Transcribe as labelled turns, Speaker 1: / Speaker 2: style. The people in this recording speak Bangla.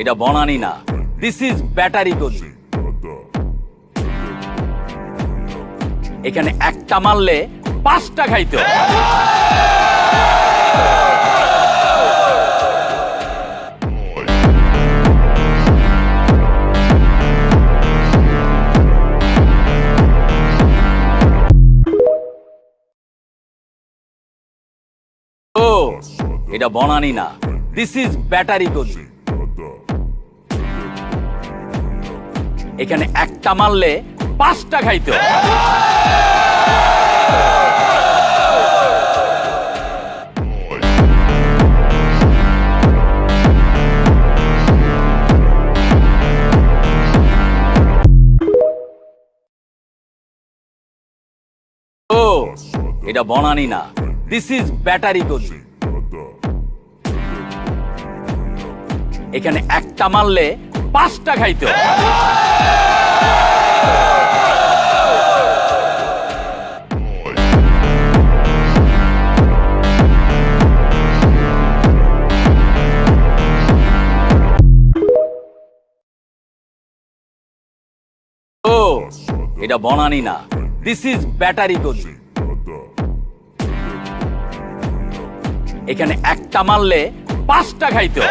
Speaker 1: এটা বনানি না, দিস ইজ ব্যাটারি গলি। এখানে একটা মারলে 5টা খাইতো। এটা বনানি না, দিস ইজ ব্যাটারি গলি। এখানে একটা মারলে 5টা খাইতো। এটা বনানি না, দিস ইজ ব্যাটারি গলি। এখানে একটা মারলে 5টা খাইতো। এটা বনানি না, দিস ইজ ব্যাটারি গলি। এখানে একটা মারলে 5টা খাইতো।